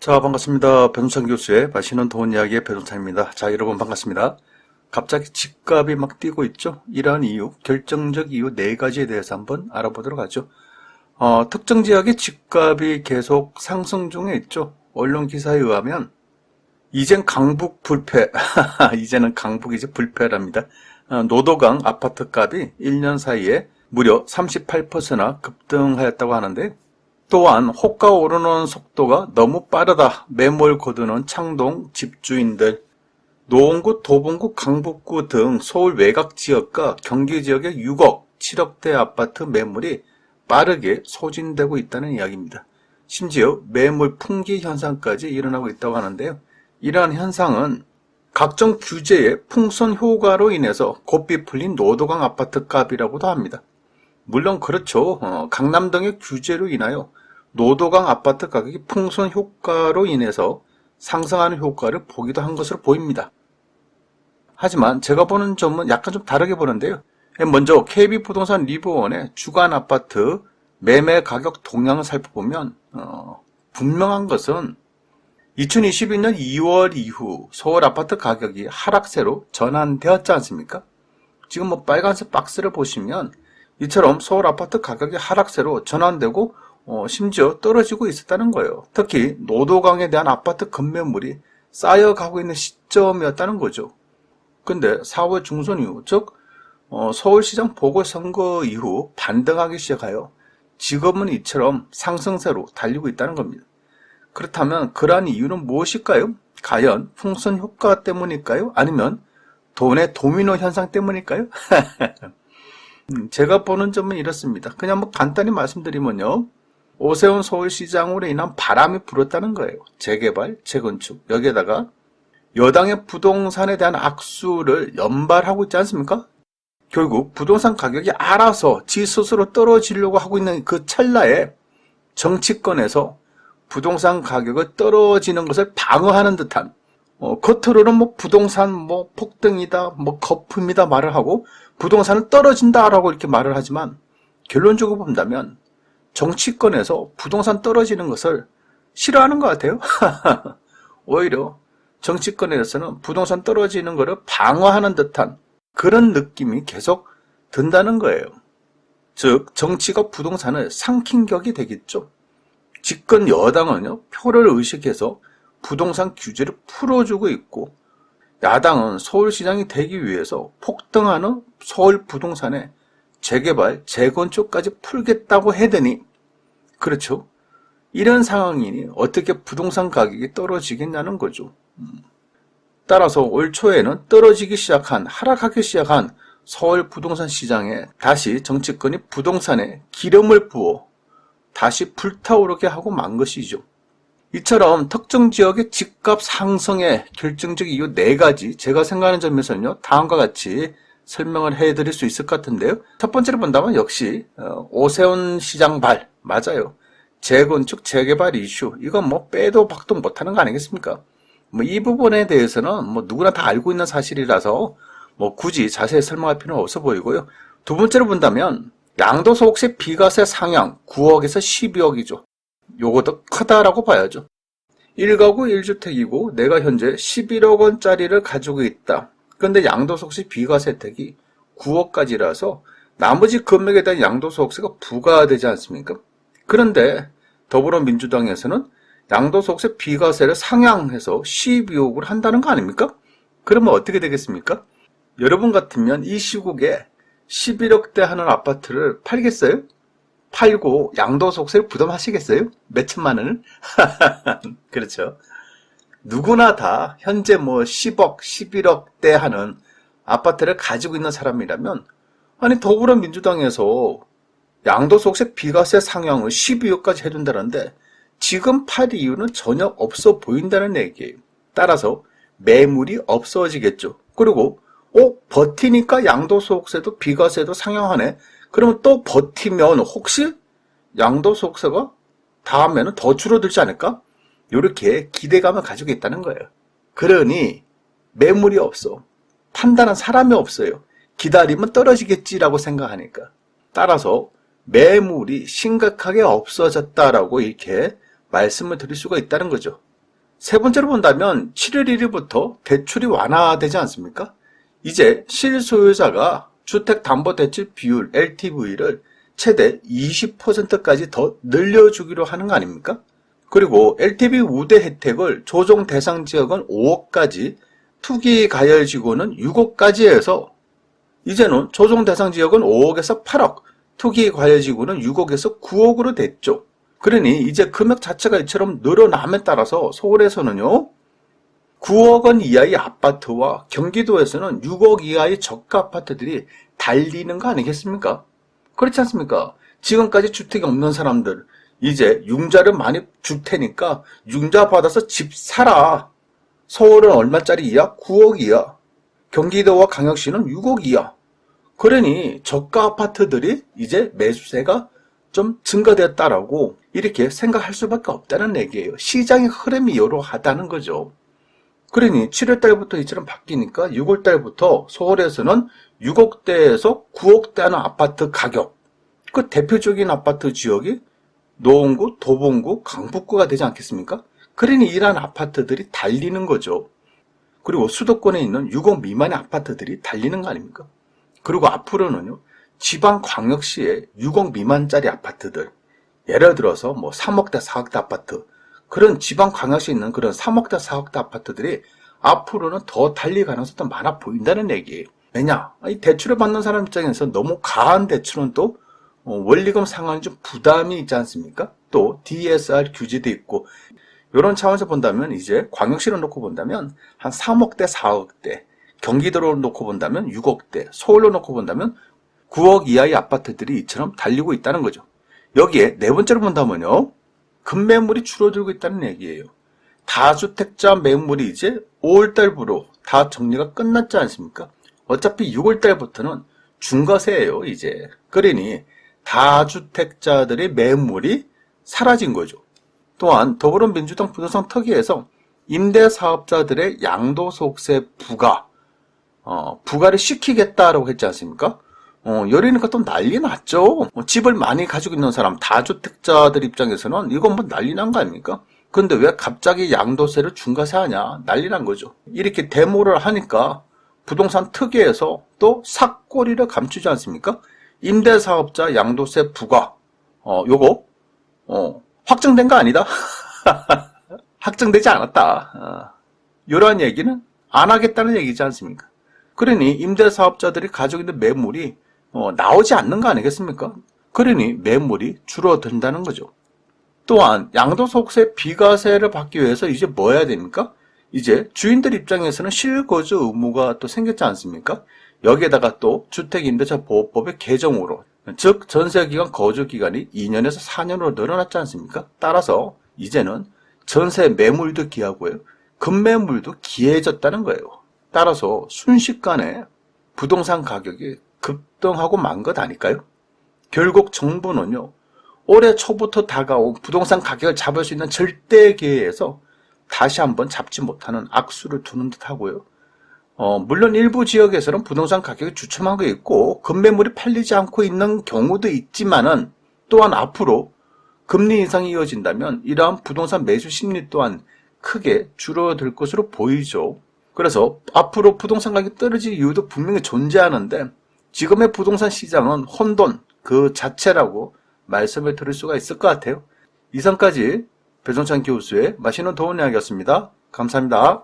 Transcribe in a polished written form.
자, 반갑습니다. 배동찬 교수의 맛있는 돈 이야기의 배동찬입니다. 자, 여러분 반갑습니다. 갑자기 집값이 막 뛰고 있죠? 이러한 이유, 결정적 이유 4가지에 대해서 한번 알아보도록 하죠. 특정 지역의 집값이 계속 상승 중에 있죠. 언론 기사에 의하면 이젠 강북 불패, 이제는 강북이 이제 불패랍니다. 노도강 아파트 값이 1년 사이에 무려 38%나 급등하였다고 하는데, 또한 호가 오르는 속도가 너무 빠르다 매몰 거두는 창동 집주인들, 노원구, 도봉구, 강북구 등 서울 외곽 지역과 경기 지역의 6억, 7억대 아파트 매물이 빠르게 소진되고 있다는 이야기입니다. 심지어 매물 풍기 현상까지 일어나고 있다고 하는데요. 이러한 현상은 각종 규제의 풍선 효과로 인해서 곱비 풀린 노도강 아파트 값이라고도 합니다. 물론 그렇죠. 강남 등의 규제로 인하여 노도강 아파트 가격이 풍선 효과로 인해서 상승하는 효과를 보기도 한 것으로 보입니다. 하지만 제가 보는 점은 약간 좀 다르게 보는데요. 먼저 KB부동산 리브원의 주간 아파트 매매 가격 동향을 살펴보면 분명한 것은 2022년 2월 이후 서울 아파트 가격이 하락세로 전환되었지 않습니까? 지금 빨간색 박스를 보시면 이처럼 서울 아파트 가격이 하락세로 전환되고 심지어 떨어지고 있었다는 거예요. 특히 노도강에 대한 아파트 급매물이 쌓여가고 있는 시점이었다는 거죠. 근데 4월 중순 이후, 즉 서울시장 보궐선거 이후 반등하기 시작하여 지금은 이처럼 상승세로 달리고 있다는 겁니다. 그렇다면 그러한 이유는 무엇일까요? 과연 풍선 효과 때문일까요? 아니면 돈의 도미노 현상 때문일까요? 제가 보는 점은 이렇습니다. 그냥 간단히 말씀드리면요. 오세훈 서울시장으로 인한 바람이 불었다는 거예요. 재개발, 재건축. 여기에다가 여당의 부동산에 대한 악수를 연발하고 있지 않습니까? 결국 부동산 가격이 알아서 지 스스로 떨어지려고 하고 있는 그 찰나에 정치권에서 부동산 가격을 떨어지는 것을 방어하는 듯한, 겉으로는 부동산 폭등이다, 거품이다 말을 하고 부동산은 떨어진다라고 이렇게 말을 하지만 결론적으로 본다면 정치권에서 부동산 떨어지는 것을 싫어하는 것 같아요. 오히려 정치권에서는 부동산 떨어지는 것을 방어하는 듯한 그런 느낌이 계속 든다는 거예요. 즉 정치가 부동산을 삼킨 격이 되겠죠. 집권 여당은요, 표를 의식해서 부동산 규제를 풀어주고 있고, 야당은 서울시장이 되기 위해서 폭등하는 서울 부동산에 재개발, 재건축까지 풀겠다고 해대니, 그렇죠. 이런 상황이니 어떻게 부동산 가격이 떨어지겠냐는 거죠. 따라서 올 초에는 떨어지기 시작한, 하락하기 시작한 서울 부동산 시장에 다시 정치권이 부동산에 기름을 부어 다시 불타오르게 하고 만 것이죠. 이처럼 특정 지역의 집값 상승의 결정적 이유 4가지, 제가 생각하는 점에서는요, 다음과 같이 설명을 해드릴 수 있을 것 같은데요. 첫 번째로 본다면 역시 오세훈 시장 발, 맞아요. 재건축, 재개발 이슈, 이건 빼도 박도 못하는 거 아니겠습니까? 이 부분에 대해서는 누구나 다 알고 있는 사실이라서 굳이 자세히 설명할 필요는 없어 보이고요. 두 번째로 본다면 양도소득세 비과세 상향 9억에서 12억이죠. 요것도 크다라고 봐야죠. 1가구 1주택이고 내가 현재 11억 원짜리를 가지고 있다. 그런데 양도소득세 비과세 혜택이 9억까지라서 나머지 금액에 대한 양도소득세가 부과되지 않습니까? 그런데 더불어민주당에서는 양도소득세 비과세를 상향해서 12억을 한다는 거 아닙니까? 그러면 어떻게 되겠습니까? 여러분 같으면 이 시국에 11억대 하는 아파트를 팔겠어요? 팔고 양도소득세를 부담하시겠어요? 몇천만 원을? 그렇죠. 누구나 다 현재 10억, 11억대 하는 아파트를 가지고 있는 사람이라면, 아니 더불어민주당에서 양도소득세 비과세 상향을 12억까지 해둔다는데 지금 팔 이유는 전혀 없어 보인다는 얘기예요. 따라서 매물이 없어지겠죠. 그리고 버티니까 양도소득세도 비과세도 상향하네. 그러면 또 버티면 혹시 양도소득세가 다음에는 더 줄어들지 않을까? 이렇게 기대감을 가지고 있다는 거예요. 그러니 매물이 없어. 판단한 사람이 없어요. 기다리면 떨어지겠지라고 생각하니까. 따라서 매물이 심각하게 없어졌다라고 이렇게 말씀을 드릴 수가 있다는 거죠. 세 번째로 본다면 7월 1일부터 대출이 완화되지 않습니까? 이제 실소유자가 주택담보대출 비율 LTV를 최대 20%까지 더 늘려주기로 하는 거 아닙니까? 그리고 LTV 우대 혜택을 조정 대상 지역은 5억까지, 투기 가열 지구는 6억까지 해서 이제는 조정 대상 지역은 5억에서 8억, 투기 가열 지구는 6억에서 9억으로 됐죠. 그러니 이제 금액 자체가 이처럼 늘어남에 따라서 서울에서는요, 9억 원 이하의 아파트와 경기도에서는 6억 이하의 저가 아파트들이 달리는 거 아니겠습니까? 그렇지 않습니까? 지금까지 주택이 없는 사람들, 이제 융자를 많이 줄 테니까 융자 받아서 집 사라. 서울은 얼마짜리이야? 9억이야. 경기도와 광역시는 6억이야. 그러니 저가 아파트들이 이제 매수세가 좀 증가되었다라고 이렇게 생각할 수밖에 없다는 얘기예요. 시장의 흐름이 이러하다는 거죠. 그러니 7월달부터 이처럼 바뀌니까 6월달부터 서울에서는 6억대에서 9억대 하는 아파트 가격, 그 대표적인 아파트 지역이 노원구, 도봉구, 강북구가 되지 않겠습니까? 그러니 이러한 아파트들이 달리는 거죠. 그리고 수도권에 있는 6억 미만의 아파트들이 달리는 거 아닙니까? 그리고 앞으로는요, 지방광역시에 6억 미만짜리 아파트들, 예를 들어서 뭐 3억대, 4억대 아파트, 그런 지방광역시에 있는 그런 3억대, 4억대 아파트들이 앞으로는 더 달릴 가능성도 많아 보인다는 얘기예요. 왜냐? 이 대출을 받는 사람 입장에서 너무 과한 대출은 또 원리금 상환이 좀 부담이 있지 않습니까? 또 DSR 규제도 있고, 이런 차원에서 본다면 이제 광역시로 놓고 본다면 한 3억대, 4억대, 경기도로 놓고 본다면 6억대, 서울로 놓고 본다면 9억 이하의 아파트들이 이처럼 달리고 있다는 거죠. 여기에 네 번째로 본다면요, 급매물이 줄어들고 있다는 얘기예요. 다주택자 매물이 이제 5월달부로 다 정리가 끝났지 않습니까? 어차피 6월달부터는 중과세예요, 이제. 그러니 다주택자들의 매물이 사라진 거죠. 또한 더불어민주당 부동산 특위에서 임대사업자들의 양도소득세 부과를 시키겠다라고 했지 않습니까? 이러니까 또 난리 났죠. 집을 많이 가지고 있는 사람, 다주택자들 입장에서는 이건 뭐 난리 난 거 아닙니까? 근데 왜 갑자기 양도세를 중과세하냐? 난리 난 거죠. 이렇게 데모를 하니까 부동산 특위에서 또 삭고리를 감추지 않습니까? 임대사업자 양도세 부과, 요거, 확정된 거 아니다? 확정되지 않았다. 이러한 얘기는 안 하겠다는 얘기지 않습니까? 그러니 임대사업자들이 가지고 있는 매물이 나오지 않는 거 아니겠습니까? 그러니 매물이 줄어든다는 거죠. 또한 양도소득세 비과세를 받기 위해서 이제 뭐 해야 됩니까? 이제 주인들 입장에서는 실거주 의무가 또 생겼지 않습니까? 여기에다가 또 주택임대차보호법의 개정으로, 즉 전세기간 거주기간이 2년에서 4년으로 늘어났지 않습니까? 따라서 이제는 전세 매물도 귀하고요, 급매물도 귀해졌다는 거예요. 따라서 순식간에 부동산 가격이 급등하고 만 것 아닐까요? 결국 정부는요, 올해 초부터 다가온 부동산 가격을 잡을 수 있는 절대 기회에서 다시 한번 잡지 못하는 악수를 두는 듯 하고요. 물론 일부 지역에서는 부동산 가격이 주춤하고 있고 급매물이 팔리지 않고 있는 경우도 있지만은, 또한 앞으로 금리 인상이 이어진다면 이러한 부동산 매수 심리 또한 크게 줄어들 것으로 보이죠. 그래서 앞으로 부동산 가격이 떨어질 이유도 분명히 존재하는데, 지금의 부동산 시장은 혼돈 그 자체라고 말씀을 드릴 수가 있을 것 같아요. 이상까지 배종찬 교수의 맛있는 도움 이야기였습니다. 감사합니다.